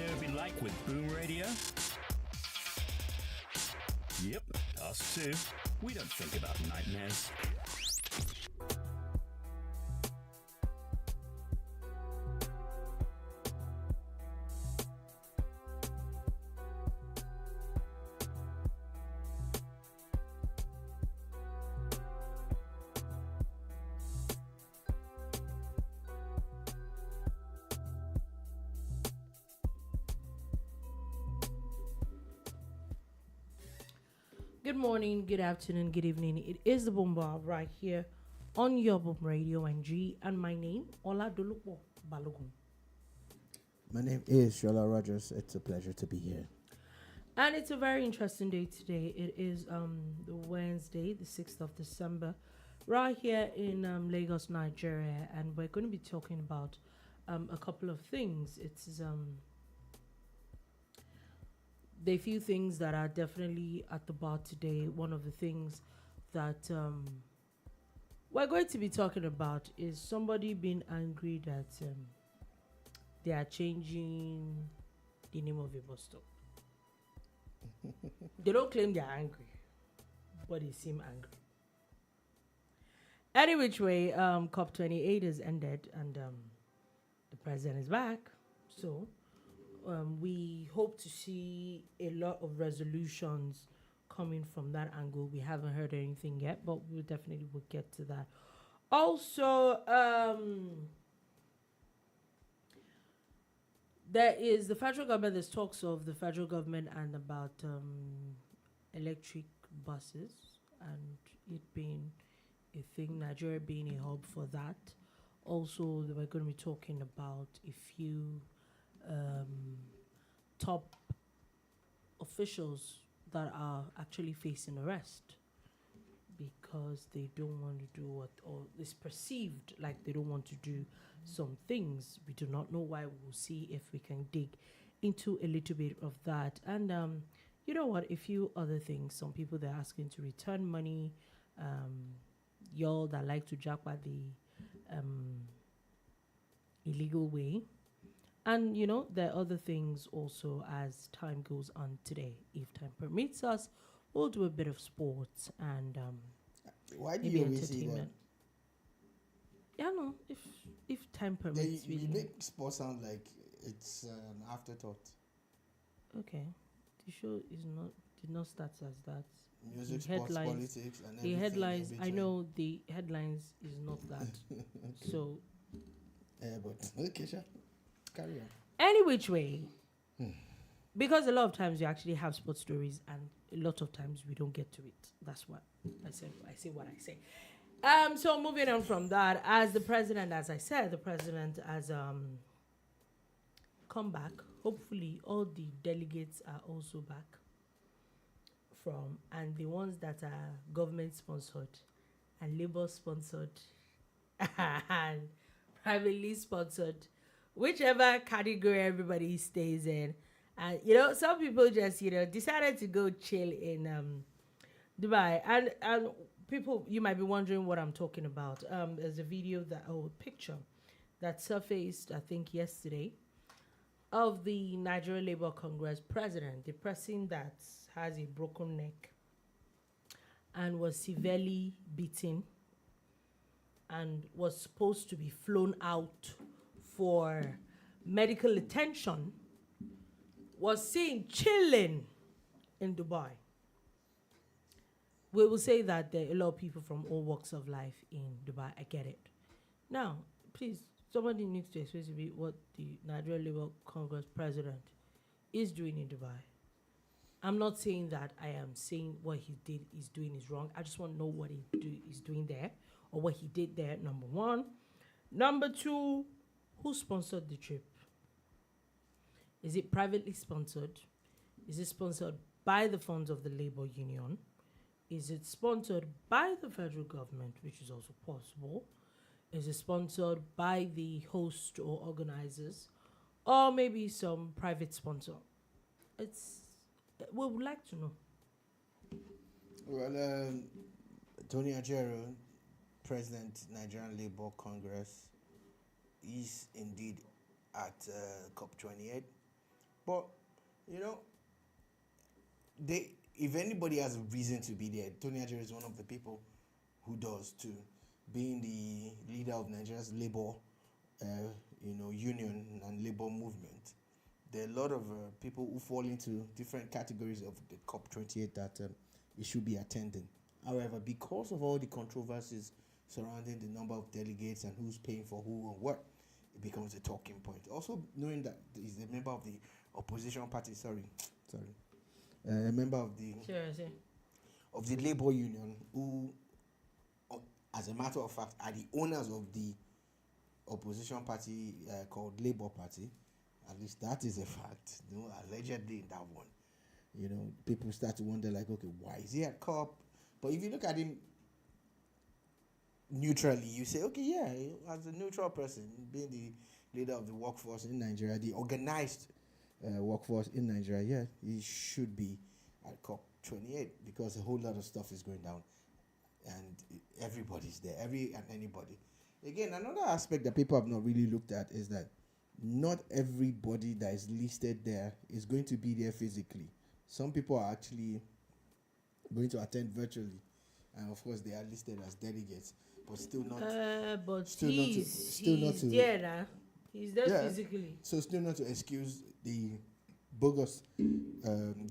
know it'd be like with Boom Radio? Yep, us too. We don't think about nightmares. Good morning, good afternoon, good evening. It is the Boombar right here on your Boom Radio NG, and my name, Dolupo Balogun. My name is Sola Rogers. It's a pleasure to be here. And it's a very interesting day today. It is the Wednesday, the 6th of December, right here in Lagos, Nigeria, and we're going to be talking about a couple of things. It's there are a few things that are definitely at the bar today. One of the things that we're going to be talking about is somebody being angry that they are changing the name of a bus stop. They don't claim they're angry, but they seem angry. Any which way, COP28 has ended and the president is back. So we hope to see a lot of resolutions coming from that angle. We haven't heard anything yet, but we definitely will get to that. Also, there is the federal government. There's talks of the federal government and about electric buses and it being a thing, Nigeria being a hub for that. Also, we're going to be talking about a few top officials that are actually facing arrest because they don't want to do what, or it's perceived like they don't want to do some things. We do not know why. We'll see if we can dig into a little bit of that. And you know what, a few other things. Some people, they're asking to return money. Y'all that like to jackpot the illegal way. And, you know, there are other things also as time goes on today. If time permits us, we'll do a bit of sports and why do you always say that? Yeah, no, if time permits. You make sports sound like it's an afterthought. Okay. The show did not start as that. Music, sports, politics, and the headlines, I know the headlines is not that. So. But okay, sure. Carry on. Any which way, because a lot of times you actually have sports stories, and a lot of times we don't get to it. That's what I said. I say what I say. So moving on from that, as the president has come back. Hopefully, all the delegates are also back and the ones that are government sponsored and labor sponsored and privately sponsored. Whichever category everybody stays in. And, you know, some people just, decided to go chill in Dubai. And people, you might be wondering what I'm talking about. There's a video picture that surfaced, I think, yesterday of the Nigeria Labour Congress president, the person that has a broken neck and was severely beaten and was supposed to be flown out for medical attention, was seen chilling in Dubai. We will say that there are a lot of people from all walks of life in Dubai. I get it. Now, please, somebody needs to explain to me what the Nigeria Labour Congress president is doing in Dubai. I'm not saying that I am saying what he is doing is wrong. I just want to know what he's doing there, or what he did there, number one. Number two, who sponsored the trip? Is it privately sponsored? Is it sponsored by the funds of the labor union? Is it sponsored by the federal government, which is also possible? Is it sponsored by the host or organizers? Or maybe some private sponsor? We would like to know. Well, Tony Ajero, President, Nigerian Labour Congress, is indeed at COP28. But if anybody has a reason to be there, Tony Ajaero is one of the people who does too, being the leader of Nigeria's labor, union and labor movement. There are a lot of people who fall into different categories of the COP28 that it should be attending. However, because of all the controversies surrounding the number of delegates and who's paying for who and what, it becomes a talking point. Also, knowing that he's a member of the opposition party, a member of the labor union, who, as a matter of fact, are the owners of the opposition party called Labour Party. At least that is a fact. Allegedly in that one. People start to wonder, like, okay, why is he at COP? But if you look at him neutrally, you say, okay, yeah, as a neutral person, being the leader of the workforce in Nigeria, the organized workforce in Nigeria, yeah, he should be at COP28 because a whole lot of stuff is going down and everybody's there, anybody. Again, another aspect that people have not really looked at is that not everybody that is listed there is going to be there physically. Some people are actually going to attend virtually, and of course they are listed as delegates, but still not. He's there now. He's there physically. So still not to excuse the bogus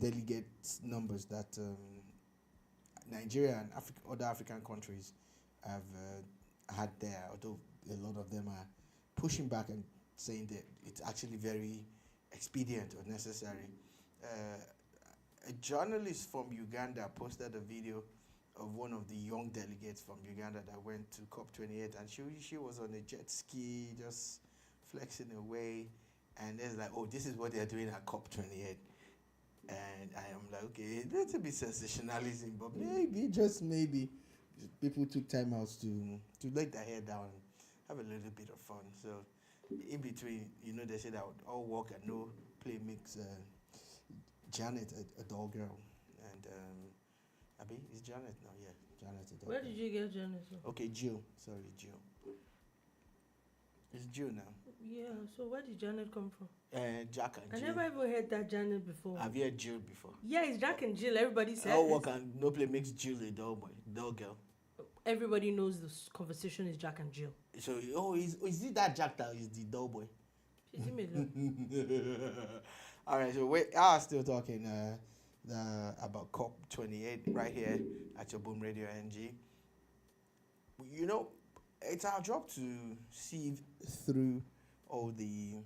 delegate numbers that Nigeria and other African countries have had there. Although a lot of them are pushing back and saying that it's actually very expedient or necessary. A journalist from Uganda posted a video of one of the young delegates from Uganda that went to COP28, and she was on a jet ski just flexing away, and there's like, oh, this is what they're doing at COP28. And I am like, okay, that's a bit sensationalism, but maybe, just maybe, people took time out to let their hair down and have a little bit of fun. So in between, they say that all work and no play makes Janet a dull girl. And Abi, is Janet now? Yeah, Janet a dull Where girl. did you get Janet from? Okay, Jill. Sorry, Jill. It's Jill now. Yeah, so where did Janet come from? Jack and Jill. I never even heard that Janet before. Have you heard Jill before? Yeah, it's Jack and Jill. Everybody says. All work and no play makes Jill a dull girl. Everybody knows this conversation is Jack and Jill. So, is it that Jack that is the dull boy? All right, so we are still talking about COP28 right here at your Boom Radio NG. It's our job to see through all the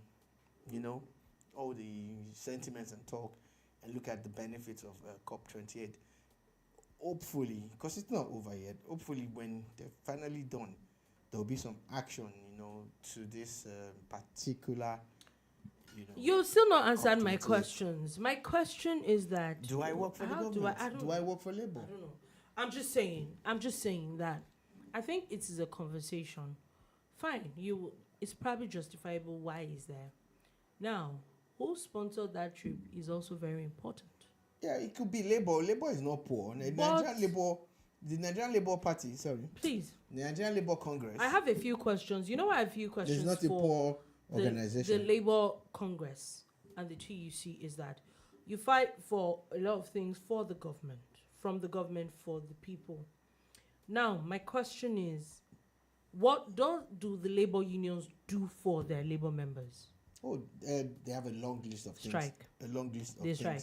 sentiments and talk and look at the benefits of COP28. Hopefully, because it's not over yet, hopefully when they're finally done, there'll be some action, to this particular, You still not answered my questions. My question is that... Do I work for the government? Do I work for Labour? I don't know. I'm just saying that I think it is a conversation. Fine, it's probably justifiable why he's there. Now, who sponsored that trip is also very important. Yeah, it could be Labour. Labour is not poor. The Nigerian Labour Party, Please. The Nigerian Labour Congress. I have a few questions. I have a few questions. It's not a poor organization. The Labour Congress and the TUC is that you fight for a lot of things for the government, from the government for the people. Now, my question is, what do the labor unions do for their labor members? Oh, they have a long list of things. Strike. A long list of they things. Strike.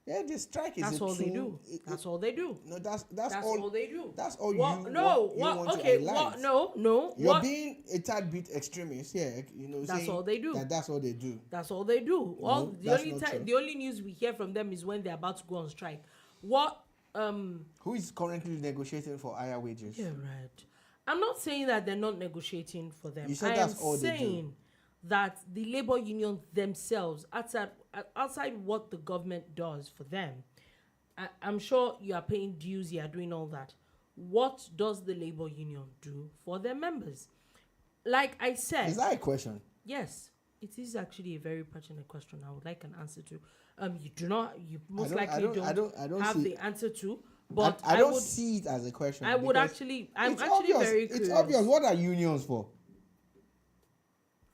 Yeah, the strike is that's all they do. That's all they do. No, that's all they do. That's all what, you no, want, you what, want okay, to what, no. You're what? being a tad bit extremist, yeah. That's all they do. That's all they do. That's all they do. The only news we hear from them is when they're about to go on strike. What? Who is currently negotiating for higher wages? Yeah, right. I'm not saying that they're not negotiating for them. You said that's all they do. I'm saying that the labor unions themselves, outside what the government does for them, I'm sure you are paying dues, you are doing all that. What does the labor union do for their members? Like I said... Is that a question? Yes. It is actually a very pertinent question. I would like an answer to. You most likely don't have the answer to. But I don't see it as a question. I'm actually very curious. It's obvious. What are unions for?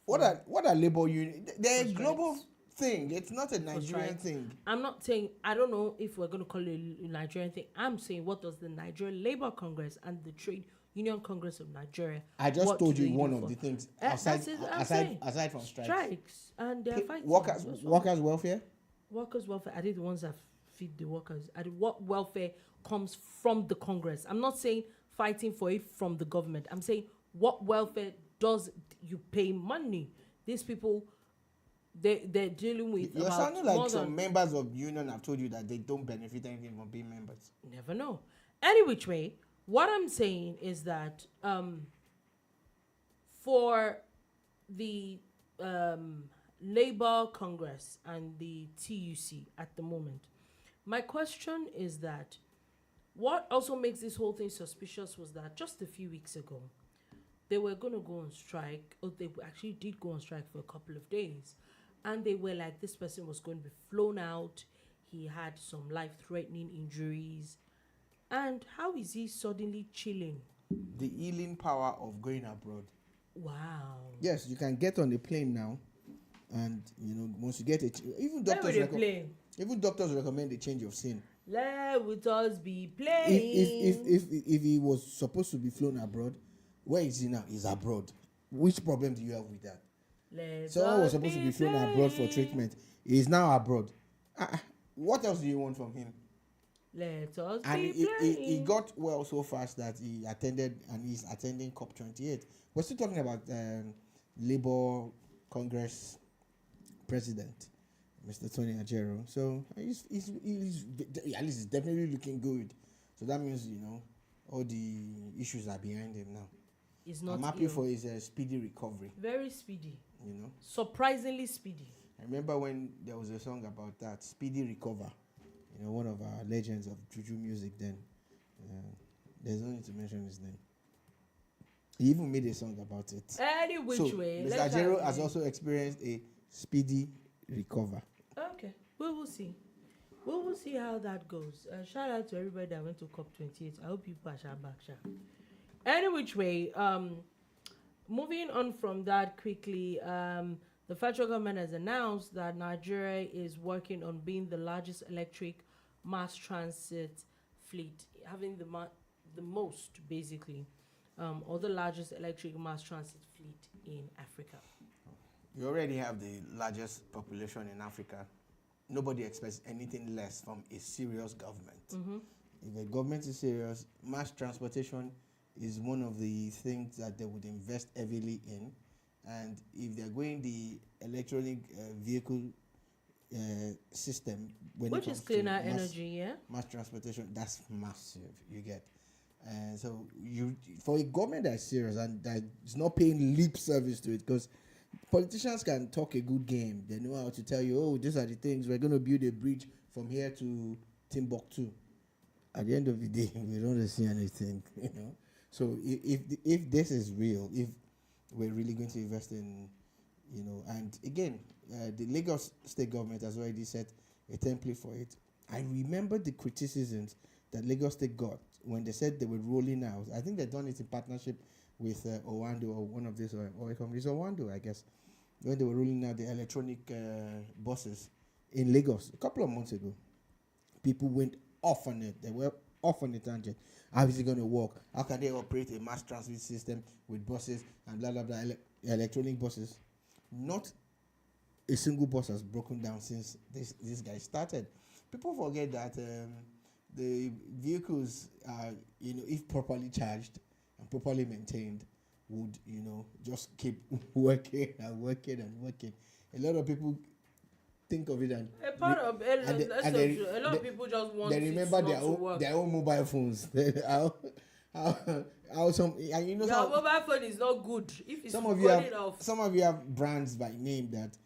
What are labor unions? They're a global thing. It's not a Nigerian strikes. thing. I'm not saying, I don't know if we're going to call it a Nigerian thing. I'm saying, what does the Nigerian Labour Congress and the Trade Union Congress of Nigeria? I just what told do you they one do of for? the things That's it, I'm saying. aside from strikes. Strikes, and they're fighting. Workers' welfare. Workers' welfare. I did the ones that feed the workers. I did what welfare comes from the Congress. I'm not saying fighting for it from the government. I'm saying what welfare does you pay money? These people, they're dealing with. You're about sounding like more some than- members of union have told you that they don't benefit anything from being members. Never know. Any which way, what I'm saying is that for the Labour Congress and the TUC at the moment, my question is that what also makes this whole thing suspicious was that just a few weeks ago, they were going to go on strike, or they actually did go on strike for a couple of days. And they were like, this person was going to be flown out. He had some life-threatening injuries. And how is he suddenly chilling? The healing power of going abroad. Wow. Yes, you can get on the plane now, and once you get it, even Where doctors will they play? even doctors recommend a change of scene. Let with us be playing. If he was supposed to be flown abroad, where is he now? He's abroad. Which problem do you have with that? Someone was supposed to be flown abroad for treatment. He is now abroad. What else do you want from him? Let us And be playing. he got well so fast that he attended, and he's attending COP28. We're still talking about Labour Congress President, Mr. Tony Ajero. So he's at least he's definitely looking good. So that means all the issues are behind him now. He's not I'm happy ill. for his speedy recovery. Very speedy. Surprisingly speedy. I remember when there was a song about that, Speedy Recover. One of our legends of Juju music then. There's no need to mention his name. He even made a song about it. Any which way. Mr. Ajero has also experienced a speedy recover. Okay. We will see. We will see how that goes. Shout out to everybody that went to COP28. I hope people are back. Any which way, moving on from that quickly, the federal government has announced that Nigeria is working on being the largest electric mass transit fleet, having the most, basically, or the largest electric mass transit fleet in Africa. You already have the largest population in Africa. Nobody expects anything less from a serious government. Mm-hmm. If a government is serious, mass transportation is one of the things that they would invest heavily in. And if they're going the electronic vehicle system, which is cleaner energy, mass transportation, that's massive. You get, and so for a government that's serious and that is not paying lip service to it, because politicians can talk a good game. They know how to tell you, oh, these are the things, we're going to build a bridge from here to Timbuktu. At the end of the day, we don't see anything, So if this is real, if we're really going to invest in, and again, the Lagos state government has already set a template for it. I remember the criticisms that Lagos state got when they said they were rolling out. I think they've done it in partnership with Owando or one of these oil companies, Owando, I guess, when they were rolling out the electronic buses in Lagos a couple of months ago. People went off on it. They were off on the tangent. How is it going to work? How can they operate a mass transit system with buses and blah, blah, blah, electronic buses? Not a single bus has broken down since this guy started. People forget that the vehicles are, if properly charged and properly maintained, would, just keep working and working and working. A lot of people think of it and a lot of people just want they remember their own mobile phones. How some and your mobile phone is not good if it's some of you have brands by name that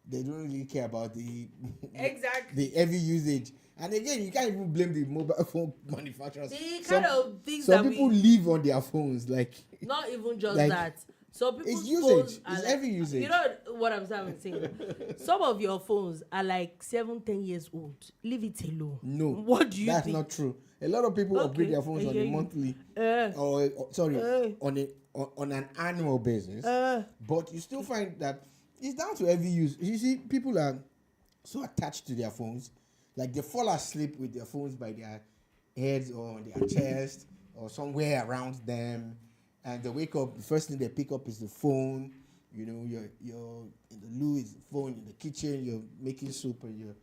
they don't really care about the exactly the heavy usage. And again, you can't even blame the mobile phone manufacturers. The kind of things some people live on their phones, like not even just like, that. So people's it's usage. phones are It's heavy usage. You know what I'm saying? Some of your phones are like 7-10 years old. Leave it alone. No. What do you think? That's not true. A lot of people upgrade their phones on a monthly on an annual basis. But you still find that it's down to heavy use. You see, people are so attached to their phones, like they fall asleep with their phones by their heads or on their chest or somewhere around them, and they wake up. The first thing they pick up is the phone. You know, you're in the loo, is the phone in the kitchen. You're making soup, and you're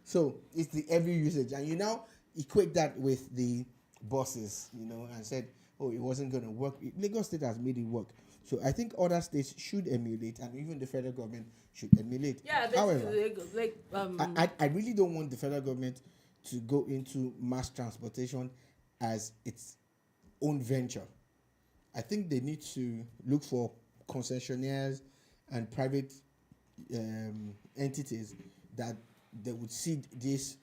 so it's the every usage, and you now equate that with the buses, you know, and said, oh, it wasn't going to work. Lagos State has made it work. So I think other states should emulate, and even the federal government should emulate. Yeah, however, like I really don't want the federal government to go into mass transportation as its own venture. I think they need to look for concessionaires and private entities that they would seed this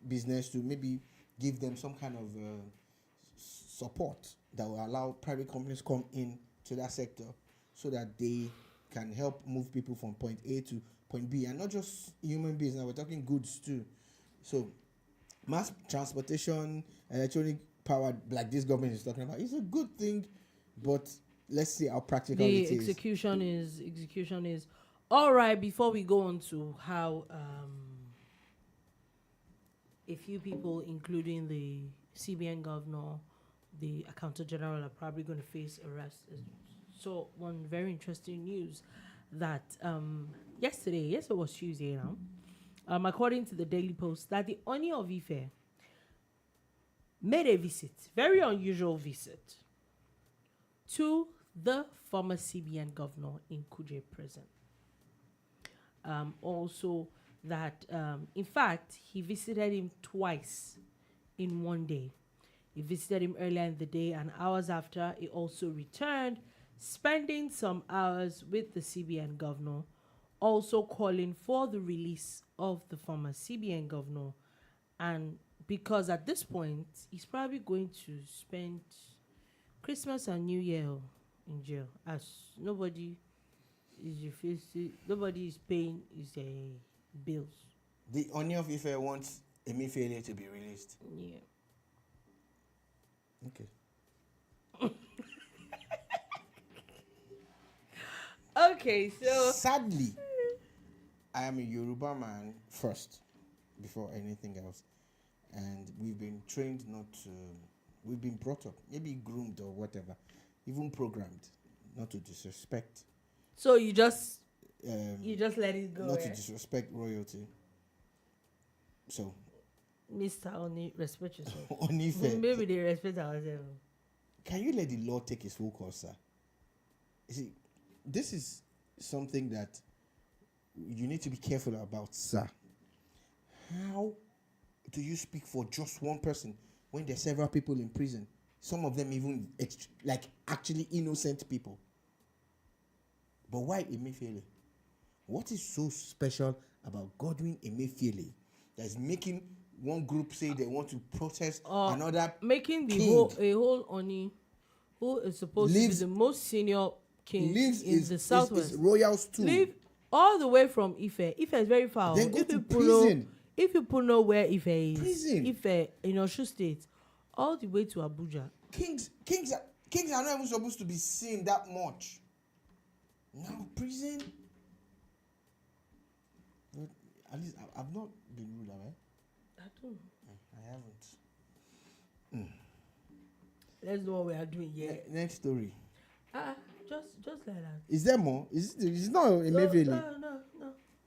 business to, maybe give them some kind of support that will allow private companies come in to that sector, so that they can help move people from point A to point B, and not just human beings. Now we're talking goods too. So mass transportation, electronic powered, like this government is talking about, is a good thing, but let's see how practical it is. Execution is all right. Before we go on to how a few people, including the CBN governor, the accountant general, are probably going to face arrest. So one very interesting news that yesterday was Tuesday now, according to the Daily Post, that the Oni of Ife made a visit, very unusual visit, to the former CBN governor in Kuje prison. Also that, in fact, he visited him twice in one day. He visited him earlier in the day, and hours after, he also returned, spending some hours with the CBN governor, also calling for the release of the former CBN governor. And because at this point, he's probably going to spend Christmas and New Year in jail, as nobody is paying his bills. The Onion of Ife wants Emefiele to be released. Yeah. Okay. Okay, so sadly, I am a Yoruba man first, before anything else, and we've been trained not to. We've been brought up, maybe groomed or whatever, even programmed, not to disrespect. So you just let it go. Not to disrespect royalty. So, Mr. Oni, respect yourself. Oni fair. Maybe they respect ourselves. Can you let the law take its full course, sir? You see, this is something that you need to be careful about, sir. How do you speak for just one person when there are several people in prison? Some of them even actually innocent people. But why Emefiele? What is so special about Godwin Emefiele that is making one group say they want to protest another? Making the whole Oni, who is supposed to be the most senior king in the southwest, is royals too. Live all the way from Ife. Ife is very far. Then go to prison. If people know where Ife is, prison. Ife in Osun State, all the way to Abuja. Kings are not even supposed to be seen that much. Now prison. But at least I've not been rude, have I? I don't know. I haven't. Let's know what we are doing here. Next story. Just like that. Is there more? It's not Emefiele.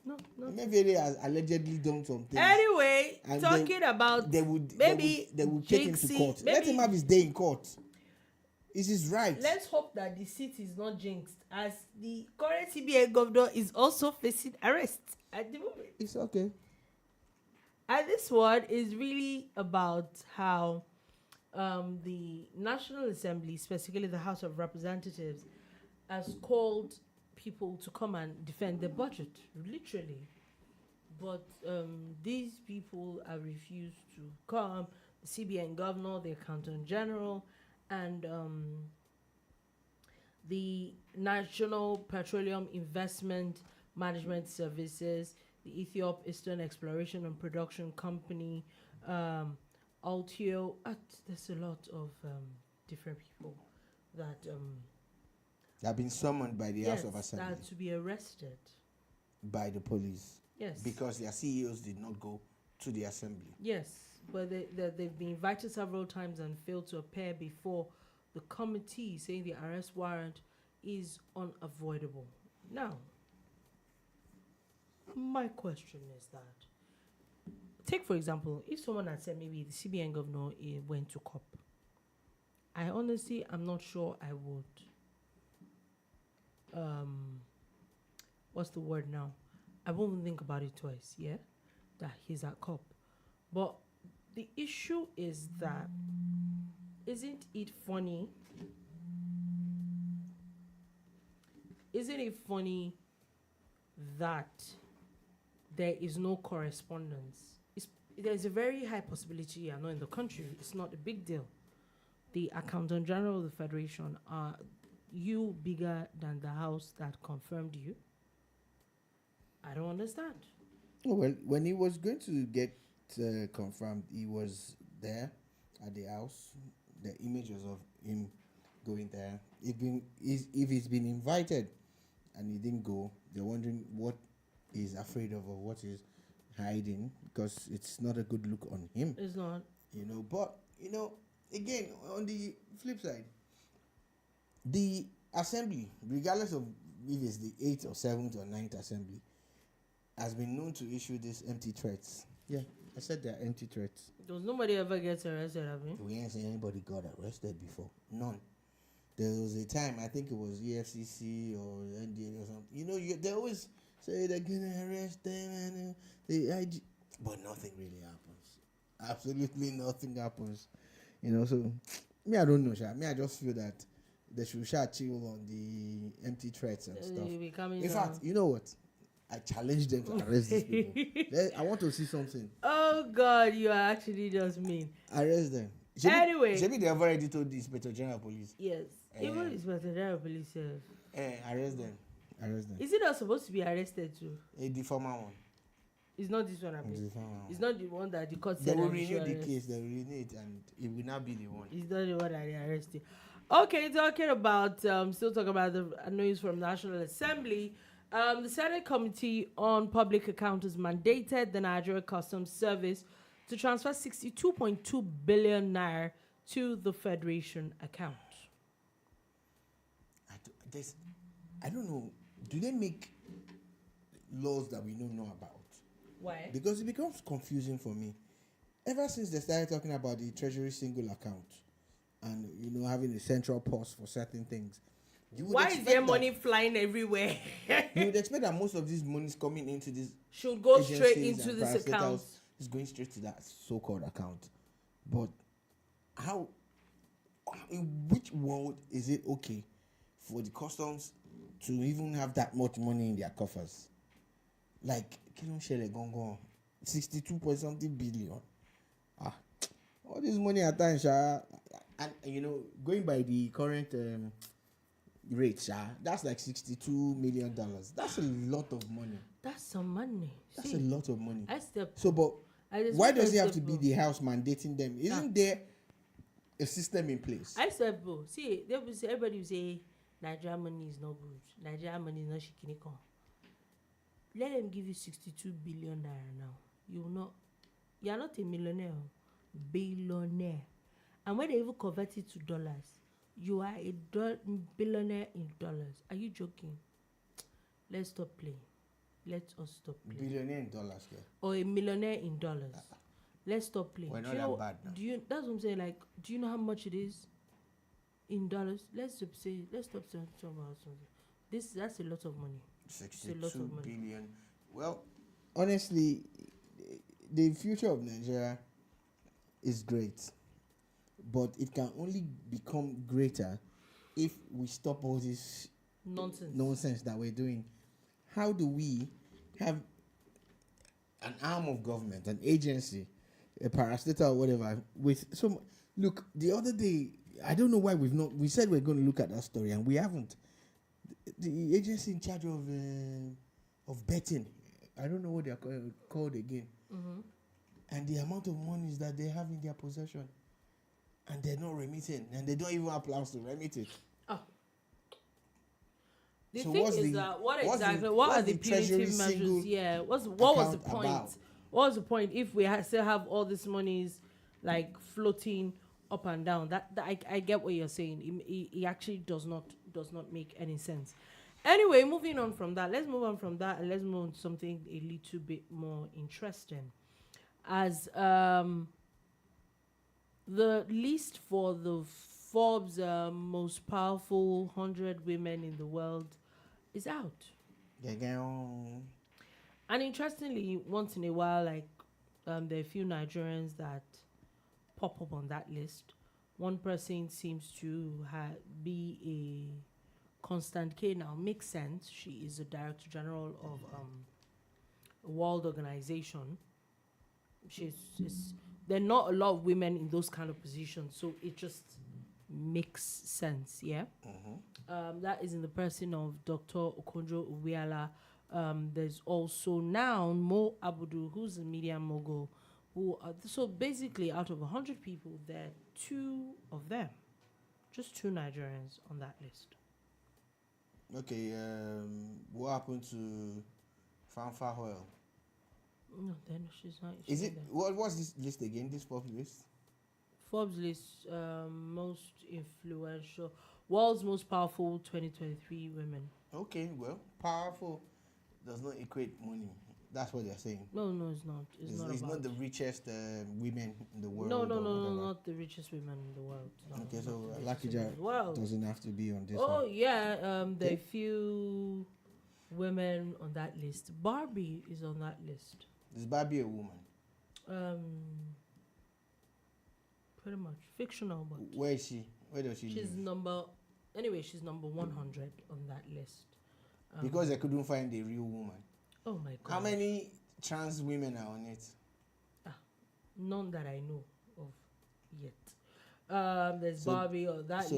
No. Emefiele has allegedly done something. Anyway, talking about they would take him to court. Let him have his day in court. It's his right. Let's hope that the seat is not jinxed, as the current CBN governor is also facing arrest at the moment. It's okay. And this one is really about how the National Assembly, specifically the House of Representatives, has called people to come and defend the budget, literally. But these people have refused to come. The CBN governor, the accountant general, and the National Petroleum Investment Management Services, the Ethiop Eastern Exploration and Production Company, Altio. There's a lot of different people that have been summoned by the House of Assembly. That to be arrested by the police. Yes. Because their CEOs did not go to the assembly. Yes, but they've been invited several times and failed to appear before the committee, saying the arrest warrant is unavoidable. Now, my question is that, take for example, if someone had said maybe the CBN governor went to COP, I honestly am not sure I would. What's the word now? I won't even think about it twice. Yeah, that he's at COP, but the issue is that, isn't it funny? Isn't it funny that there is no correspondence? There's a very high possibility you are not in the country. It's not a big deal. The Accountant General of the Federation, are you bigger than the house that confirmed you? I don't understand. Oh, well, when he was going to get confirmed, he was there at the house. The images of him going there. If he's been invited and he didn't go, they're wondering what he's afraid of or what he's hiding, because it's not a good look on him. It's not. But, again, on the flip side, the assembly, regardless of if it's the 8th or 7th or 9th assembly, has been known to issue these empty threats. Yeah, I said they're empty threats. Does nobody ever get arrested, have you? We ain't seen anybody got arrested before. None. There was a time, I think it was EFCC or NDA or something. They always say they're going to arrest them and the IG. But nothing really happens. Absolutely nothing happens. So, me, I don't know, Sha. Me, I just feel that they should chill on the empty threats and stuff. In fact, you know what? I challenge them to arrest these people. I want to see something. Oh, God, you are actually just mean. Arrest them. Anyway. Maybe they have already told the Inspector General of Police. Yes. Even the Inspector General of Police. Arrest them. Is it not supposed to be arrested too? The former one. It's not this one, It's not the one that the court said. They will renew the case. They will renew it, and it will not be the one. It's not the one that they arrested. Okay, still talking about the news from National Assembly. The Senate Committee on Public Accounts has mandated the Nigeria Customs Service to transfer 62.2 billion naira to the Federation account. I don't know. Do they make laws that we don't know about? Why? Because it becomes confusing for me. Ever since they started talking about the Treasury single account and having a central pause for certain things, why is there money flying everywhere? You would expect that most of these monies coming into this should go straight into this account. It's going straight to that so-called account. But how? In which world is it okay for the customs to even have that much money in their coffers? Like, 62 point something billion. All this money at times, and going by the current rate, that's like $62 million. That's a lot of money. That's some money. That's a lot of money. But why does it have to be the house mandating them? Isn't there a system in place? Everybody will say Nigerian money is not good. Nigerian money is not shikinikon. Let them give you 62 billion naira now. You are not a millionaire, billionaire. And when they even convert it to dollars, you are a billionaire in dollars. Are you joking? Let's stop playing. Let us stop playing. Billionaire in dollars, yeah. Or a millionaire in dollars. Let's stop playing. We're not that bad now. That's what I'm saying. Like, do you know how much it is in dollars? Let's stop saying about something. That's a lot of money. 62 billion. Well, honestly, the future of Nigeria is great, but it can only become greater if we stop all this nonsense that we're doing. How do we have an arm of government, an agency, a parastatal or whatever, with some... Look, the other day, I don't know why we said we're going to look at that story and we haven't. The agency in charge of betting, I don't know what they are called again, and the amount of monies that they have in their possession, and they're not remitting, and they don't even have plans to remit it. The So thing what's is the- that what what's the- exactly what what's are the the treasury punitive measures? single Yeah, what was the account point? about? What was the point if we still have all these monies like floating up and down? That I get what you're saying. It actually does not make any sense. Anyway, moving on from that, let's move on from that and let's move on to something a little bit more interesting. As the list for the Forbes most powerful 100 women in the world is out. Gege. And interestingly, once in a while, like there are a few Nigerians that pop up on that list. One person seems to be a constant K now. Makes sense. She is a director general of a world organization. There are not a lot of women in those kind of positions, so it just makes sense. Yeah. That is in the person of Dr. Okonjo-Iweala. There's also now Mo Abudu, who's a media mogul. So basically, out of 100 people, there are 2 of them, just 2 Nigerians on that list. Okay, what happened to Fanfa Oil? No, then she's not. Is it what's this list again? This Forbes list? Forbes list most influential, world's most powerful 2023 women. Okay, well, powerful does not equate money. That's what they're saying. No, it's not. It's not the richest women in the world. No, not the richest women in the world. No, okay, so Lakija doesn't have to be on this one. one. Yeah, there are few women on that list. Barbie is on that list. Is Barbie a woman? Pretty much fictional, but where is she? Where does she live? She's number 100 on that list. Because I couldn't find a real woman. Oh my god! How many trans women are on it? None that I know of yet. There's Barbie on that list. So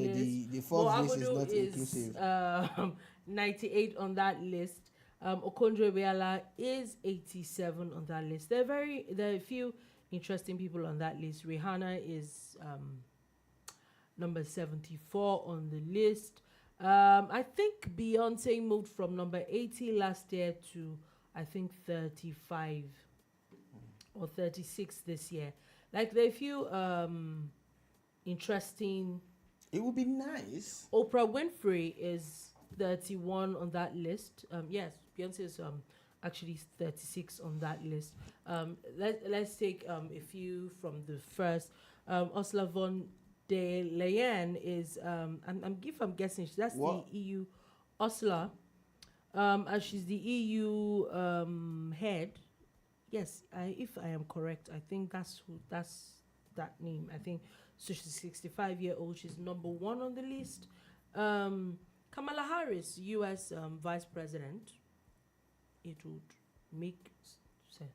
the Forbes list is not inclusive. 98 on that list. Okonjo-Iweala is 87 on that list. There are a few interesting people on that list. Rihanna is number 74 on the list. I think Beyonce moved from number 80 last year to I think 35 or 36 this year. Like there are a few interesting. It would be nice. Oprah Winfrey is 31 on that list. Yes, Beyonce is actually 36 on that list. Let's take a few from the first. Ursula von der Leyen is if I'm guessing that's what? The EU. Ursula, as she's the EU head. Yes, if I am correct, I think that's that name. I think so. She's 65-year-old. She's number 1 on the list. Kamala Harris, U.S. Vice President. It would make sense.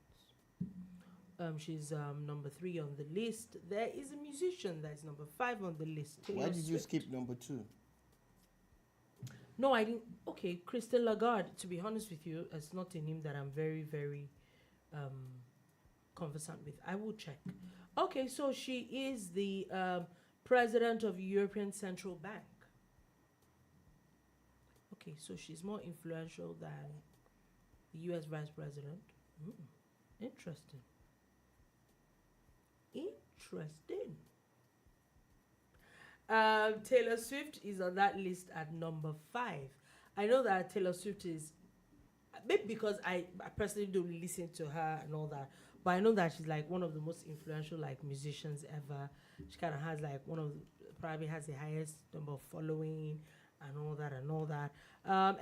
She's number 3 on the list. There is a musician that is number 5 on the list. Why did you skip number 2? No, I didn't. Okay, Christine Lagarde. To be honest with you, it's not a name that I'm very, very conversant with. I will check. Okay, so she is the president of European Central Bank. Okay, so she's more influential than the U.S. Vice President. Interesting. Taylor Swift is on that list at number 5. I know that Taylor Swift is, maybe because I personally don't listen to her and all that, but I know that she's like one of the most influential like musicians ever. She kind of has like probably has the highest number of following and all that.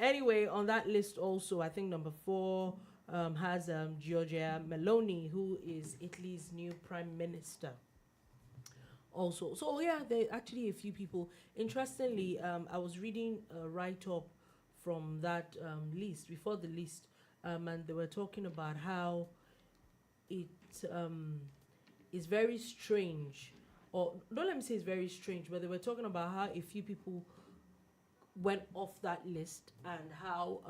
Anyway, on that list also, I think number 4 has Giorgia Meloni, who is Italy's new prime minister. Also, so yeah, there are actually a few people. Interestingly, I was reading a write-up from that list, before the list, and they were talking about how it is very strange, or don't let me say it's very strange, but they were talking about how a few people went off that list, and how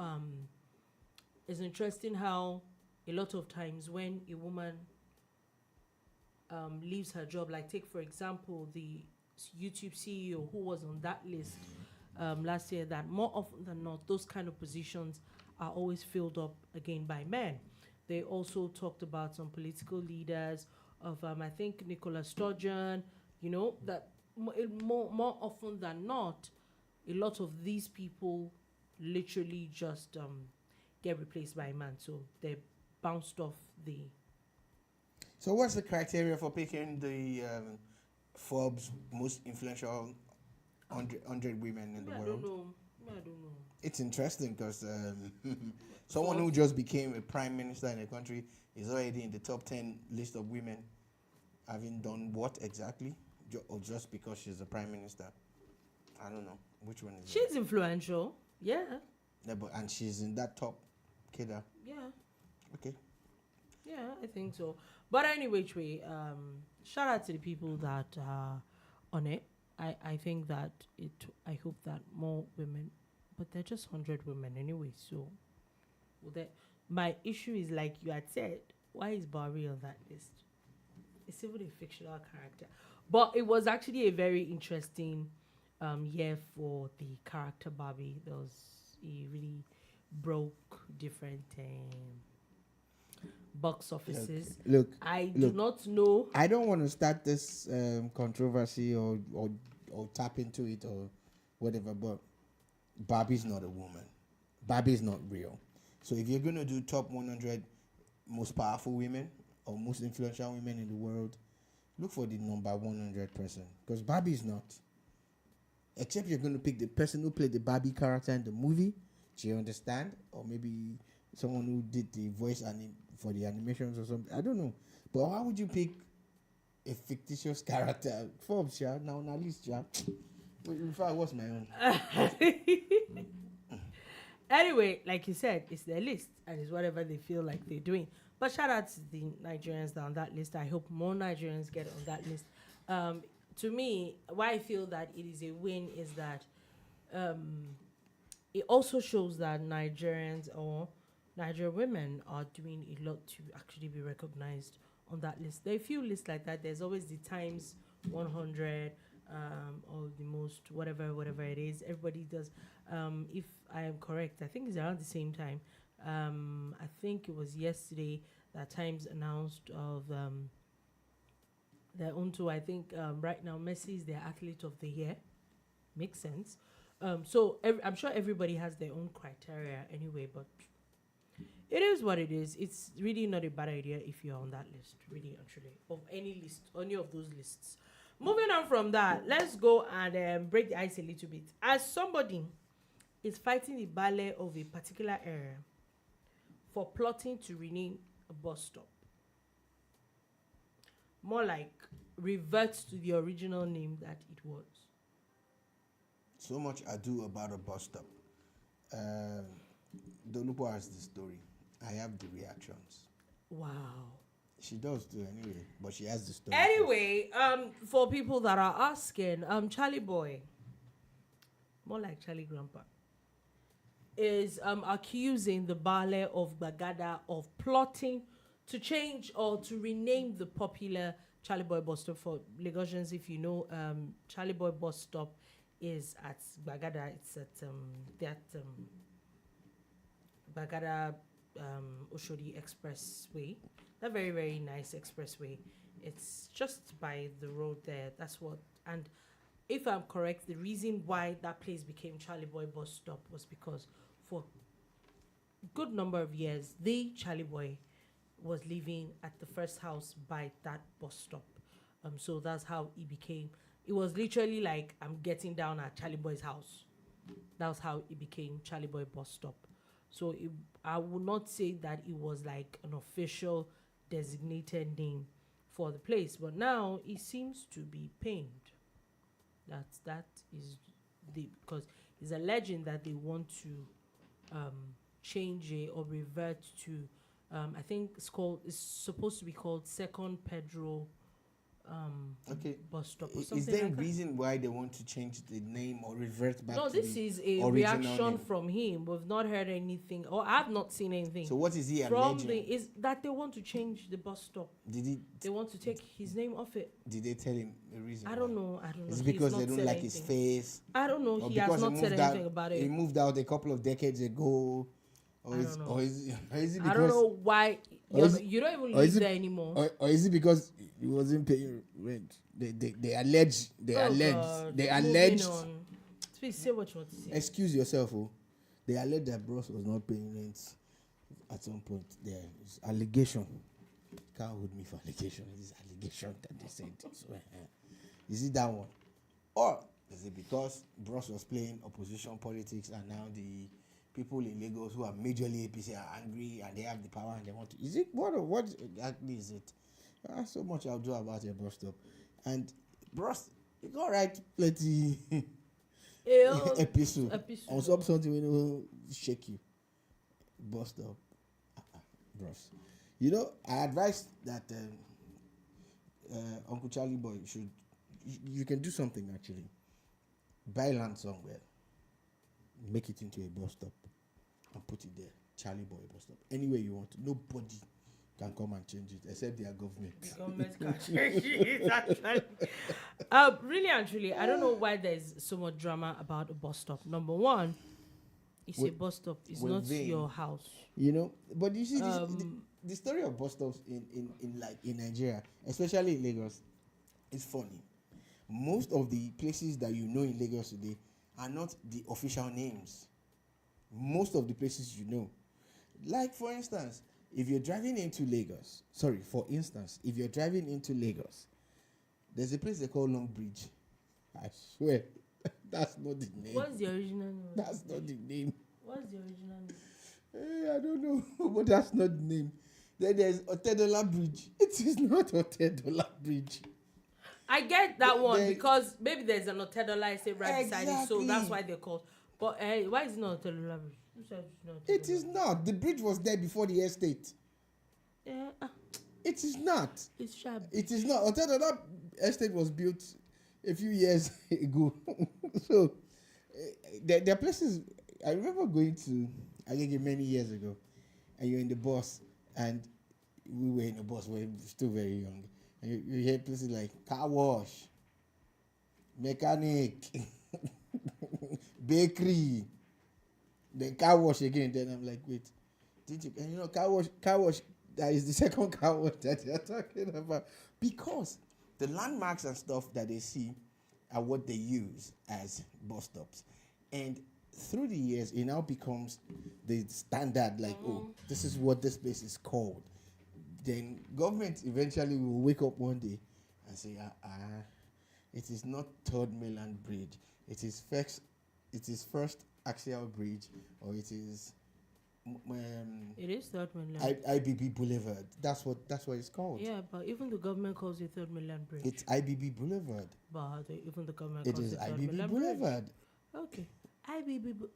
it's interesting how a lot of times when a woman leaves her job, like take for example the YouTube CEO who was on that list, last year that more often than not, those kind of positions are always filled up again by men. They also talked about some political leaders of, I think, Nicola Sturgeon, that more often than not, a lot of these people literally just get replaced by a man. So they bounced off the... So what's the criteria for picking the Forbes most influential 100 women in the world? I don't know. It's interesting because someone who just became a prime minister in a country is already in the top 10 list of women having done what exactly? Or just because she's a prime minister? I don't know. Which one is She's influential. Yeah. And she's in that top kidder. Yeah. Okay. Yeah, I think so. But anyway, shout out to the people that are on it. I think that I hope that more women, but they're just 100 women anyway. So, my issue is, like you had said, why is Barry on that list? It's even a fictional character. But it was actually a very interesting year for the character Barbie. He really broke different box offices. Look, I do not know. I don't want to start this controversy or tap into it or whatever, but Barbie's not a woman. Barbie's not real. So if you're going to do top 100 most powerful women or most influential women in the world, look for the number 100 person, because Barbie's not. Except you're going to pick the person who played the Barbie character in the movie. Do you understand? Or maybe someone who did the voice for the animations or something. I don't know. But how would you pick a fictitious character? Forbes, yeah? Now on our list, yeah? In fact, what's my own? Anyway, like you said, it's their list and it's whatever they feel like they're doing. But shout out to the Nigerians that are on that list. I hope more Nigerians get on that list. To me, why I feel that it is a win is that it also shows that Nigerians or Nigerian women are doing a lot to actually be recognized on that list. There are a few lists like that. There's always the Times 100 or the most whatever it is. Everybody does. If I am correct, I think it's around the same time. I think it was yesterday that Times announced of their own tour. I think right now Messi is their athlete of the year. Makes sense. So I'm sure everybody has their own criteria anyway, but it is what it is. It's really not a bad idea if you're on that list, really and truly, of any of those lists. Moving on from that, let's go and break the ice a little bit. As somebody is fighting the Baale of a particular area for plotting to rename a bus stop, more like revert to the original name that it was. So much ado about a bus stop. Dolupo has the story. I have the reactions. Wow. She does too anyway, but she has the story. Anyway, for people that are asking, Charly Boy, more like Charlie Grandpa, is accusing the Baale of Gbagada of plotting to change or to rename the popular Charly Boy Bus Stop. For Lagosians, if you know, Charly Boy Bus Stop is at Gbagada. It's at Gbagada Oshodi Expressway. That very, very nice expressway. It's just by the road there. That's what. And if I'm correct, the reason why that place became Charly Boy Bus Stop was because for a good number of years, the Charly Boy was living at the first house by that bus stop. So that's how it became. It was literally like, I'm getting down at Charly Boy's house. That was how it became Charly Boy Bus Stop. So I would not say that it was like an official designated name for the place, but now it seems to be pained. That is because it's a legend that they want to change it or revert to. I think it's supposed to be called Second Pedro bus stop or Is something there a like that. reason why they want to change the name or revert back No, to this the is a original reaction name? from him. We've not heard anything, or I've not seen anything. So what is he from alleging? is that they want to change the bus stop. They want to take his name off it. Did they tell him the reason? I don't know. Is it He's because not they don't said like his anything. face? I don't know. Or He has because not said moved anything out, about He it. moved out a couple of decades ago. I don't know. Or is it because I don't know why you don't even live there anymore. Or is it because he wasn't paying rent? They allege. Moving on. Please say what you want to say. Excuse yourself, oh. They allege that Bros was not paying rent at some point. There is allegation. Can't hold me for allegation. It is allegation that they said. So, is it that one? Or is it because Bros was playing opposition politics and now the people in Lagos who are majorly APC are angry and they have the power and they want to? Is it what exactly is it? So much I'll do about a bus stop. And Bros, you got right plenty episode on something we will shake you. Bus stop. Bros. You know, I advise that Uncle Charly Boy you can do something actually. Buy land somewhere, make it into a bus stop, and put it there. Charly Boy Bus Stop. Anywhere you want. Nobody can come and change it except their government. The government can change it, actually. Really and truly, I don't know why there's so much drama about a bus stop. Number one, it's a bus stop. It's not your house. You know, but you see, the story of bus stops in Nigeria, especially in Lagos, is funny. Most of the places that you know in Lagos today are not the official names. Most of the places you know. Like, for instance, if you're driving into Lagos, there's a place they call Long Bridge. I swear, that's not the name. What's the original name? That's not the name. What's the original name? I don't know, but that's not the name. Then there's Otedola Bridge. It is not Otedola Bridge. I get that one because maybe there's an Otedola estate right beside it, so that's why they're called. But why is it not Otedola Bridge? Who said it's not Otedola? It is not. The bridge was there before the estate. Yeah. It is not. It's sharp. It is not. Otedola estate was built a few years ago. So there are places. I remember going to Agege many years ago, and you're in the bus, and we were in the bus. We were still very young. And you hear places like car wash, mechanic, bakery, then car wash again. Then I'm like, wait, did you? And you know, car wash. That is the second car wash that they're talking about, because the landmarks and stuff that they see are what they use as bus stops, and through the years, it now becomes the standard. Like, oh, this is what this place is called. Then government eventually will wake up one day and say, it is not Third Mainland Bridge. It is first Axial Bridge, or it is. It is Third Mainland. IBB Boulevard. That's what it's called. Yeah, but even the government calls it Third Mainland Bridge. It's IBB Boulevard. But even the government It calls is it Third IBB Mainland Boulevard. Bridge. Okay, IBB.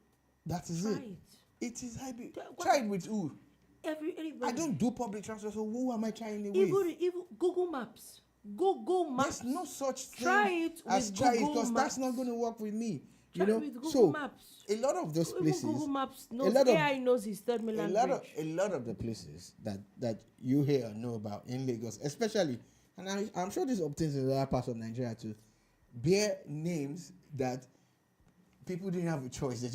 That is Try it. it. It is IBB. Try it with who? Everybody. I don't do public transport, so who am I trying it with? Even Google Maps. Google Maps. There's no such thing. Try it as with try Google it, because Maps. that's not going to work with me. Try you know, with Google so Maps. a lot of those places, Google Maps knows AI knows his Third Mainland Bridge. a lot of the places that you hear or know about in Lagos, especially, and I'm sure this obtains in other parts of Nigeria too, bear names that people didn't have a choice. They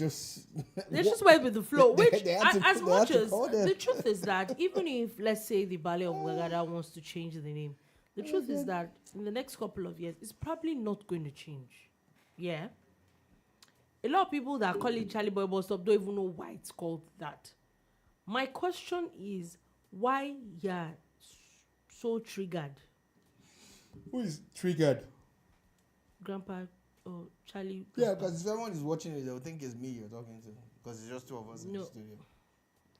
just went with the flow. Which, as much as the truth is that even if, let's say, the Baale of Gbagada wants to change the name, the truth is that in the next couple of years, it's probably not going to change. Yeah. A lot of people that call it Charly Boy Bus Stop don't even know why it's called that. My question is, why you're so triggered? Who is triggered? Grandpa or Charlie? Yeah, because if everyone is watching it, they'll think it's me you're talking to. Because it's just two of us in the studio.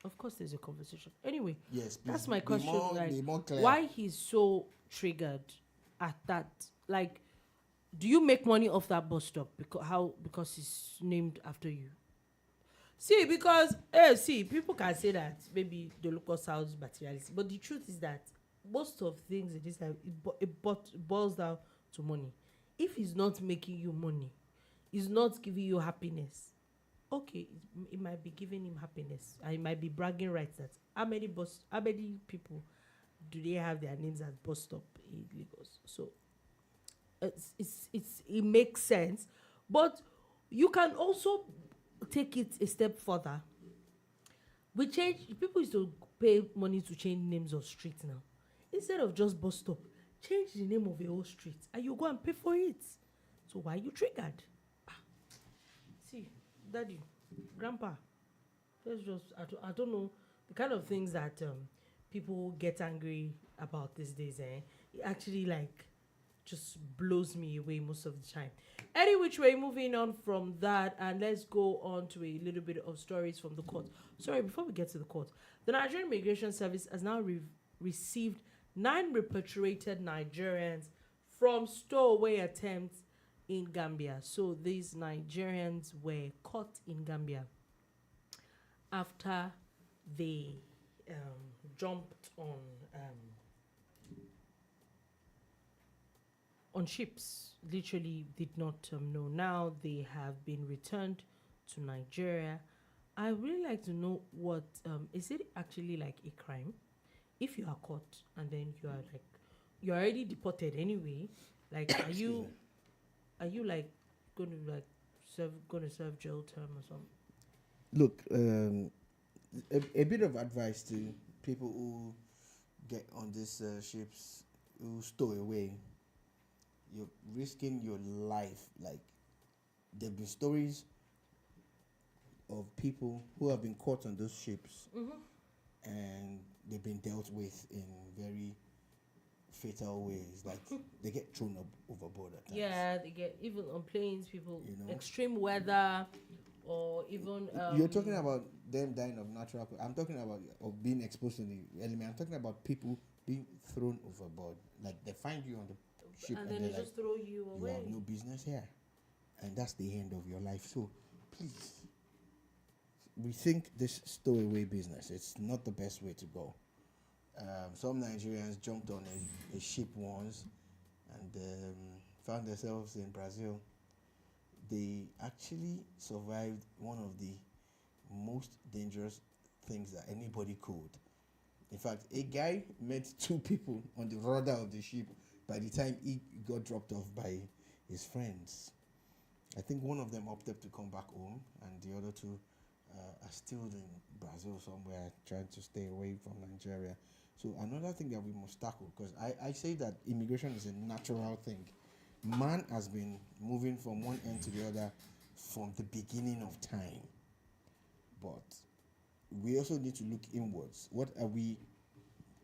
Of course, there's a conversation. Anyway, yes, please, that's my question. Be more clear. Why he's so triggered at that? Like, do you make money off that bus stop? Because it's named after you? See, because people can say that maybe Dolupo sounds materialistic, but the truth is that most of things in this life, it boils down to money. If he's not making you money, he's not giving you happiness. Okay, it might be giving him happiness. And it might be bragging rights that how many people do they have their names as bus stop in Lagos? So it makes sense, but you can also take it a step further. We change. People used to pay money to change names of streets now. Instead of just bus stop, change the name of a whole street and you go and pay for it. So why are you triggered? See, daddy, grandpa, let's just I don't know the kind of things that people get angry about these days. It actually like just blows me away most of the time. Any which way, moving on from that, and let's go on to a little bit of stories from the court. Sorry, before we get to the court, the Nigerian Immigration Service has now received 9 repatriated Nigerians from stowaway attempts in Gambia. So these Nigerians were caught in Gambia after they jumped on ships. Literally did not know. Now they have been returned to Nigeria. I would really like to know what is it actually like a crime if you are caught and then you're already deported anyway? Like are you like going to serve jail term or something? Look, a bit of advice to people who get on these ships who stow away. You're risking your life. Like, there have been stories of people who have been caught on those ships, and they've been dealt with in very fatal ways. Like, they get thrown up overboard at times. Yeah, they get, even on planes, people, extreme weather, or even you're talking about them dying of natural. I'm talking about of being exposed to the element. I'm talking about people being thrown overboard. Like, they find you on the ship and then they just throw you away. You have no business here, and that's the end of your life. So please rethink this stowaway business. It's not the best way to go. Some Nigerians jumped on a ship once and found themselves in Brazil. They actually survived one of the most dangerous things that anybody could. In fact, a guy met 2 people on the rudder of the ship by the time he got dropped off by his friends. I think one of them opted to come back home, and the other 2 are still in Brazil somewhere, trying to stay away from Nigeria. So another thing that we must tackle, because I say that immigration is a natural thing. Man has been moving from one end to the other from the beginning of time. But we also need to look inwards. What are we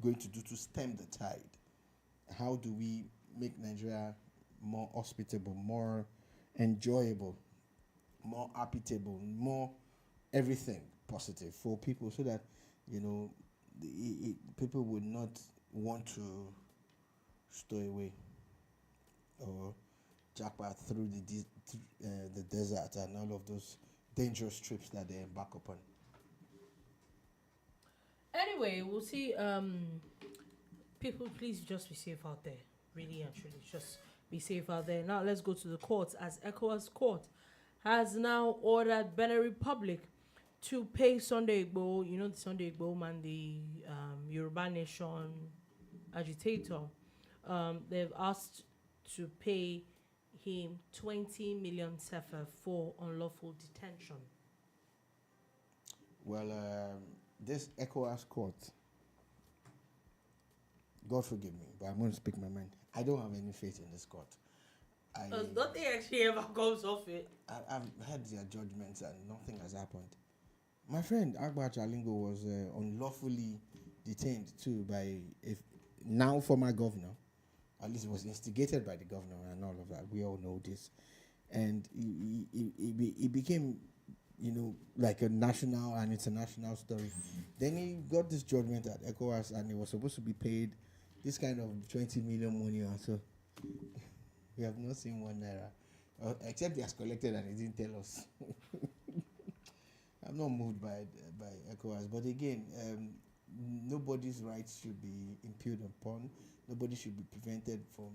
going to do to stem the tide? How do we make Nigeria more hospitable, more enjoyable, more habitable, more everything positive for people, so that people would not want to stow away or jackpot through the desert and all of those dangerous trips that they embark upon. Anyway, we'll see. People, please just be safe out there. Really and truly, just be safe out there. Now let's go to the courts, as Ecowas Court has now ordered Benin Republic to pay Sunday Igboho, the Sunday Igboho man, the Yoruba Nation agitator. They've asked to pay him 20 million sefa for unlawful detention. Well, this Ecowas Court, God forgive me, but I'm going to speak my mind. I don't have any faith in this court. Nothing actually ever comes off it. I've heard their judgments and nothing has happened. My friend Agba Chalingo was unlawfully detained too by a now former governor. At least it was instigated by the governor and all of that. We all know this. And he became, like a national and international story. Then he got this judgment at ECOWAS, and he was supposed to be paid this kind of 20 million money or so. We have not seen 1 naira. Except he has collected and he didn't tell us. I'm not moved by ECOWAS. But again, nobody's rights should be impugned upon. Nobody should be prevented from,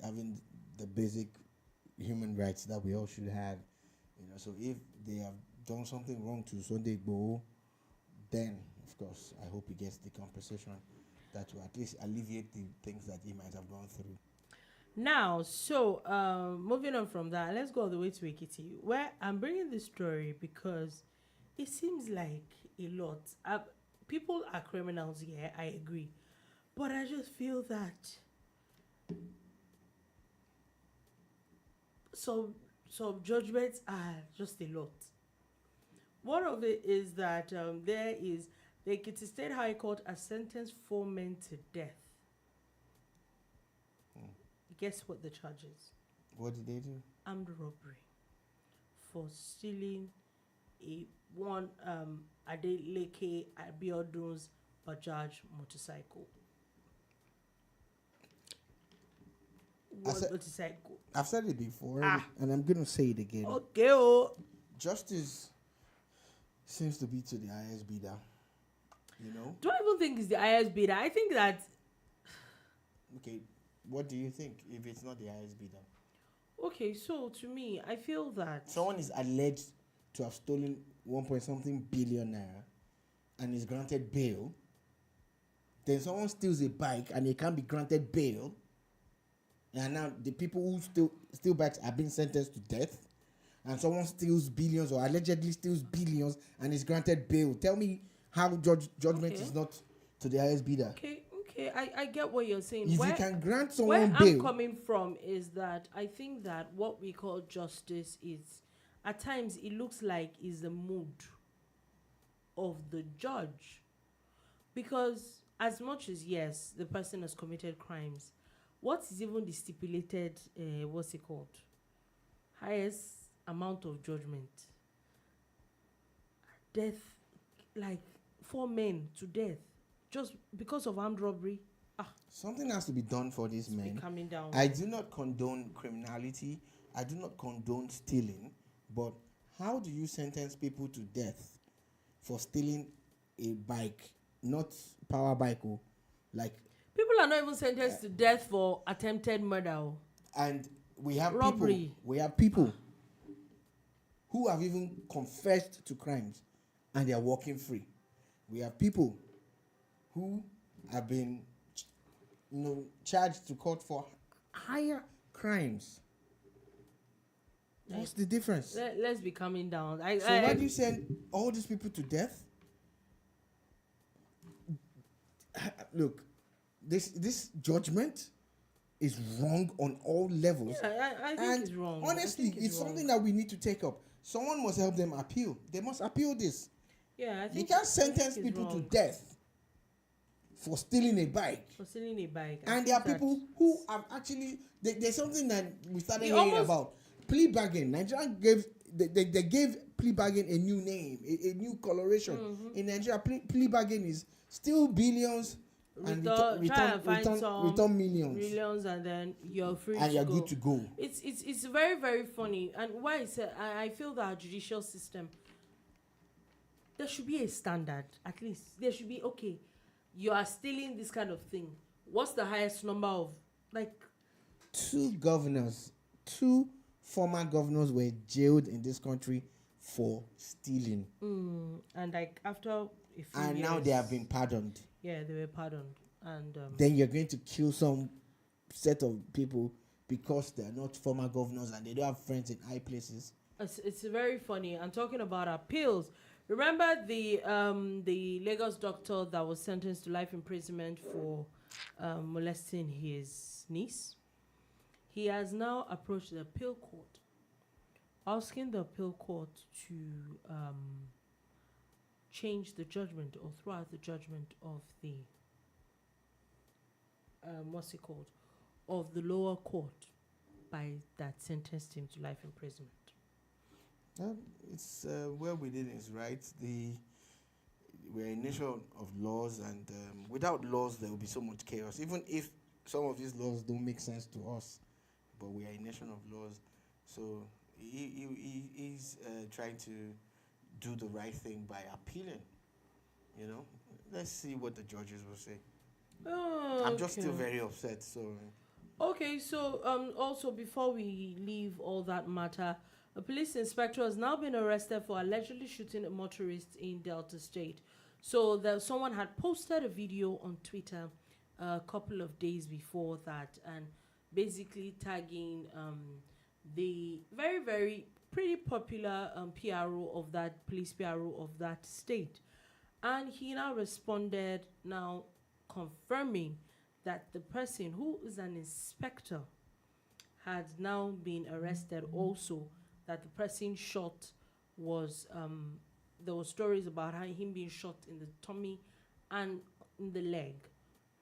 having the basic human rights that we all should have. So if they have done something wrong to Sunday Igboho, then of course I hope he gets the compensation that will at least alleviate the things that he might have gone through. Now, so moving on from that, let's go all the way to Ekiti, where I'm bringing this story because it seems like a lot. People are criminals here, I agree. But I just feel that some judgments are just a lot. One of it is that there is the Ekiti State High Court has sentenced 4 men to death. Guess what the charge is? What did they do? Armed robbery for stealing one Adeleke Abiodun's Bajaj motorcycle. Motorcycle. I've said it before, and I'm going to say it again. Okay, oh. Justice seems to be to the highest bidder. Do I even think it's the highest bidder? I think that... Okay, what do you think if it's not the highest bidder? Okay, so to me, I feel that... Someone is alleged to have stolen 1.something billion naira and is granted bail. Then someone steals a bike and they can't be granted bail. And now the people who steal bikes are being sentenced to death. And someone steals billions or allegedly steals billions and is granted bail. Tell me how judgment is not to the highest bidder. Okay, I get what you're saying. If you can grant someone bail... Where I'm coming from is that I think that what we call justice is, at times, it looks like is the mood of the judge. Because as much as, yes, the person has committed crimes, what is even the stipulated, highest amount of judgment? Death, like 4 men to death, just because of armed robbery. Something has to be done for these men. Coming down. I do not condone criminality. I do not condone stealing. But how do you sentence people to death for stealing a bike, not power bike, like... People are not even sentenced to death for attempted murder. And we have robbery. People who have even confessed to crimes and they are walking free. We have people who have been charged to court for higher crimes. What's the difference? Let's be coming down. So why do you send all these people to death? Look, this judgment is wrong on all levels. Yeah, I think it's wrong. Honestly, it's something that we need to take up. Someone must help them appeal. They must appeal this. Yeah, I think you can't sentence people to death for stealing a bike. And there are people who have actually... There's something that we started hearing about. Plea bargain. Nigeria gave... They gave plea bargain a new name, a new coloration. Mm-hmm. In Nigeria, plea bargain is steal billions and return millions, and then you're free and you're good to go. It's very, very funny. And why I feel that our judicial system, there should be a standard. At least there should be, okay, you are stealing this kind of thing. What's the highest number of, like... Two former governors were jailed in this country for stealing. And like after a few and years, now they have been pardoned. Yeah, they were pardoned. And then you're going to kill some set of people because they're not former governors and they don't have friends in high places. It's very funny. I'm talking about appeals. Remember the Lagos doctor that was sentenced to life imprisonment for molesting his niece? He has now approached the appeal court, asking the appeal court to change the judgment or throw out the judgment of the of the lower court that sentenced him to life imprisonment. It's well within his rights. We're a nation of laws, and without laws there will be so much chaos. Even if some of these laws don't make sense to us, but we are a nation of laws. So he's trying to do the right thing by appealing. let's see what the judges will say. Oh, I'm just still okay. very upset. So Okay, so also before we leave all that matter, a police inspector has now been arrested for allegedly shooting a motorist in Delta State. So someone had posted a video on Twitter a couple of days before that, and basically tagging the very, very pretty popular PRO of that police PRO of that state. And he now responded, now confirming that the person who is an inspector had now been arrested also, that the person shot was, there were stories about him being shot in the tummy and in the leg,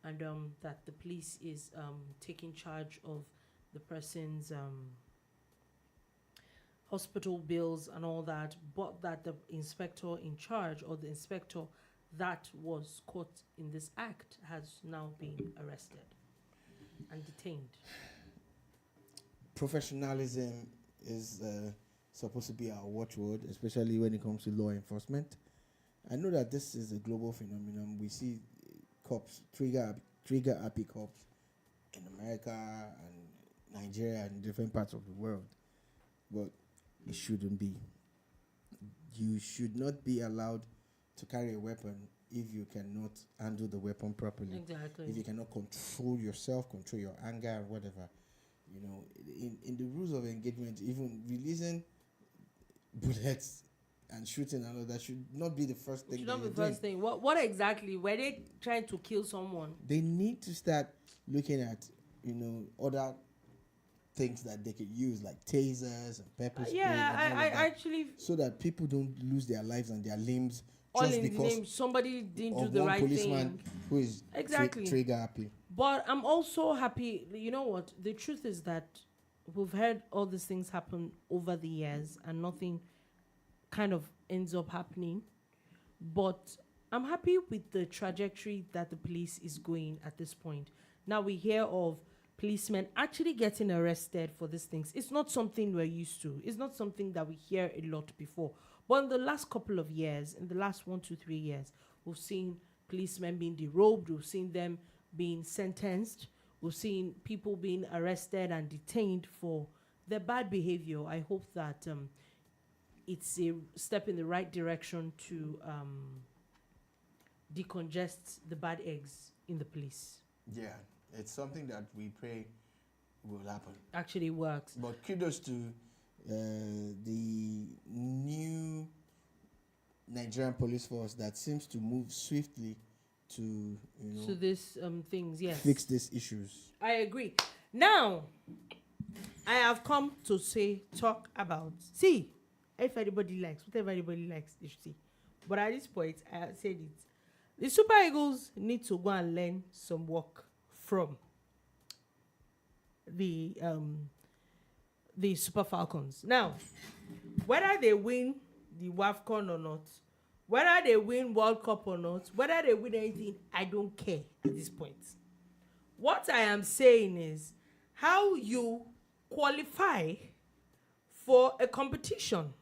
and that the police is taking charge of the person's hospital bills and all that, but that the inspector in charge, or the inspector that was caught in this act, has now been arrested and detained. professionalism is supposed to be our watchword, especially when it comes to law enforcement. I know that this is a global phenomenon. We see cops, trigger happy cops in America and Nigeria and different parts of the world, but it shouldn't be. You should not be allowed to carry a weapon if you cannot handle the weapon properly. Exactly. If you cannot control yourself, control your anger and whatever. You know, in the rules of engagement, even releasing bullets and shooting and all that should not be the first thing. Should not be the first thing. What exactly? Were they trying to kill someone? They need to start looking at, other things that they could use, like tasers and pepper spray. I actually, so that people don't lose their lives and their limbs all just in the because name somebody didn't do of the one right policeman thing. who is Exactly. trigger happy. But I'm also happy. You know what? The truth is that we've heard all these things happen over the years and nothing kind of ends up happening. But I'm happy with the trajectory that the police is going at this point. Now we hear of policemen actually getting arrested for these things. It's not something we're used to. It's not something that we hear a lot before. But in the last couple of years, in the last 1 to 3 years, we've seen policemen being derobed. We've seen them being sentenced. We've seen people being arrested and detained for their bad behavior. I hope that it's a step in the right direction to decongest the bad eggs in the police. Yeah, it's something that we pray will happen. Actually works. But kudos to the new Nigerian police force that seems to move swiftly to, So this things, yes. fix these issues. I agree. Now, I have come to talk about, if anybody likes, whatever anybody likes, they should see. But at this point, I have said it. The Super Eagles need to go and learn some work from the Super Falcons. Now, whether they win the WAFCON or not, whether they win World Cup or not, whether they win anything, I don't care at this point. What I am saying is how you qualify for a competition.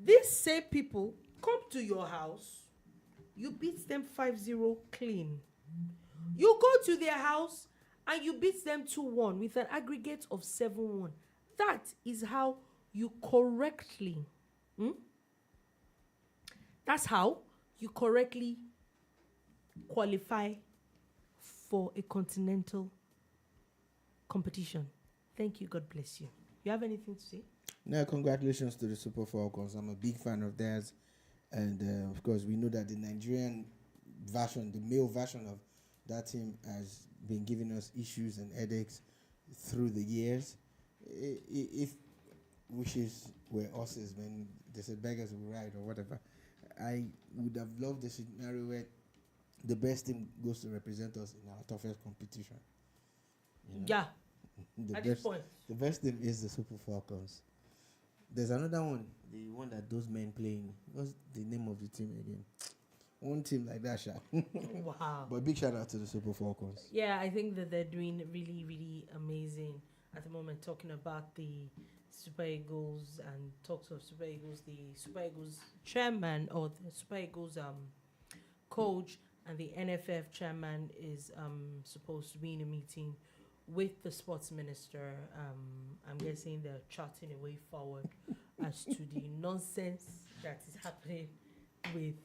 These same people come to your house, you beat them 5-0 clean. You go to their house and you beat them 2-1 with an aggregate of 7-1. That is how you correctly, that's how you correctly qualify for a continental competition. Thank you. God bless you. You have anything to say? No, congratulations to the Super Falcons. I'm a big fan of theirs. And of course, we know that the Nigerian version, the male version of that team has been giving us issues and headaches through the years. If wishes were horses, when they said beggars will ride or whatever, I would have loved the scenario where the best team goes to represent us in our toughest competition. Yeah. At this point. The best team is the Super Falcons. There's another one, the one that those men playing. What's the name of the team again? One team like that, Sha. Wow. But big shout out to the Super Falcons. Yeah, I think that they're doing really, really amazing at the moment, talking about the Super Eagles and talks of Super Eagles. The Super Eagles chairman or the Super Eagles coach and the NFF chairman is supposed to be in a meeting with the sports minister. I'm guessing they're charting a way forward as to the nonsense that is happening with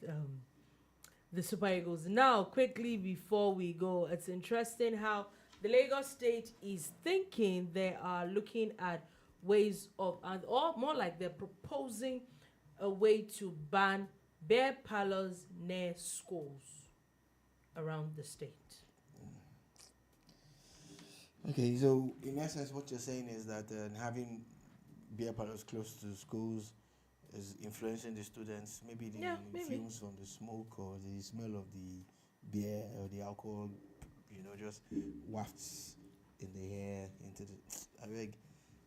the Super Eagles. Now, quickly before we go, it's interesting how the Lagos state is thinking they are looking at ways of, or more like they're proposing a way to ban bear parlors near schools around the state. Okay, so in essence, what you're saying is that having beer parlors close to schools is influencing the students. Maybe the fumes from the smoke or the smell of the beer or the alcohol, just wafts in the air into the. I beg,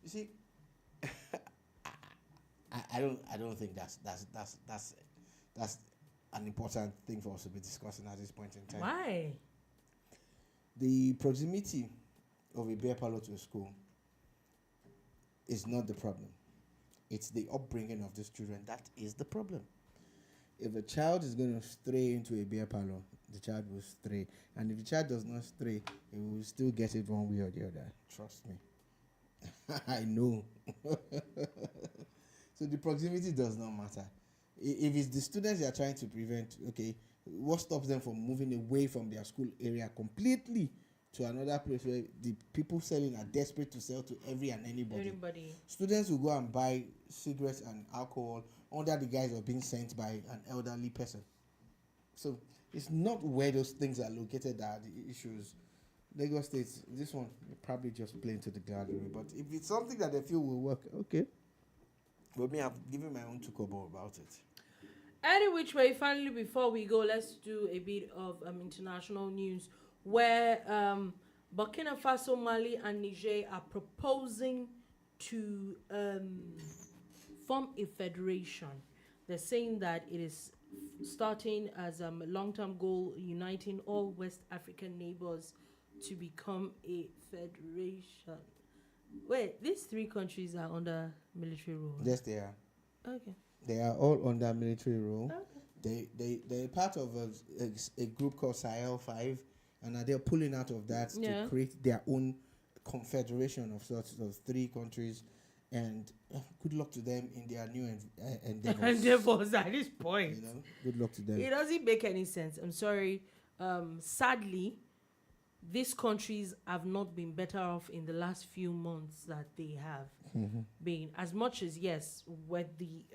you see, I don't think that's an important thing for us to be discussing at this point in time. Why? The proximity of a beer parlor to a school is not the problem. It's the upbringing of these children that is the problem. If a child is going to stray into a beer parlor, the child will stray. And if the child does not stray, he will still get it one way or the other. Trust me. I know. So the proximity does not matter. If it's the students they are trying to prevent, okay, what stops them from moving away from their school area completely to another place where the people selling are desperate to sell to every and anybody? Students will go and buy cigarettes and alcohol under the guise of being sent by an elderly person. So it's not where those things are located that are the issues. Lagos State, this one probably just playing to the gallery. But if it's something that they feel will work, okay. But me, I've given my own two-kobo about it. Any which way, finally, before we go, let's do a bit of international news where Burkina Faso, Mali, and Niger are proposing to form a federation. They're saying that it is starting as a long-term goal, uniting all West African neighbors to become a federation. Wait, these three countries are under military rule? Yes, they are. Okay. They are all under military rule. Okay. They're part of a group called Sahel 5, and they're pulling out of that to create their own confederation of sorts of three countries. And good luck to them in their new endeavors. Endeavors at this point. Good luck to them. It doesn't make any sense. I'm sorry. Sadly, these countries have not been better off in the last few months that they have been. As much as, yes, were the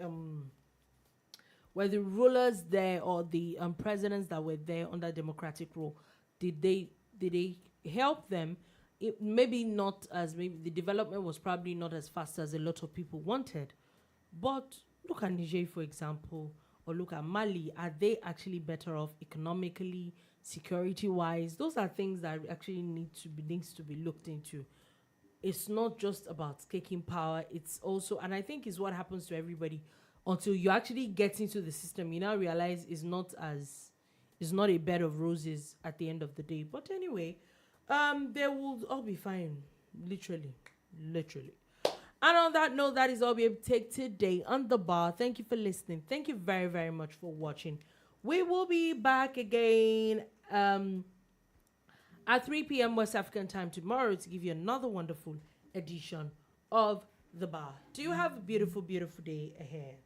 rulers there or the presidents that were there under democratic rule, did they help them? It maybe not as maybe the development was probably not as fast as a lot of people wanted. But look at Niger, for example, or look at Mali. Are they actually better off economically, security-wise? Those are things that actually needs to be looked into. It's not just about taking power. It's also, and I think is what happens to everybody, until you actually get into the system, you now realize it's not a bed of roses at the end of the day. But anyway, they will all be fine, literally. And on that note, that is all we have to take today on The Bar. Thank you for listening. Thank you very, very much for watching. We will be back again at 3 p.m. West African time tomorrow to give you another wonderful edition of The Bar. Do you have a beautiful, beautiful day ahead?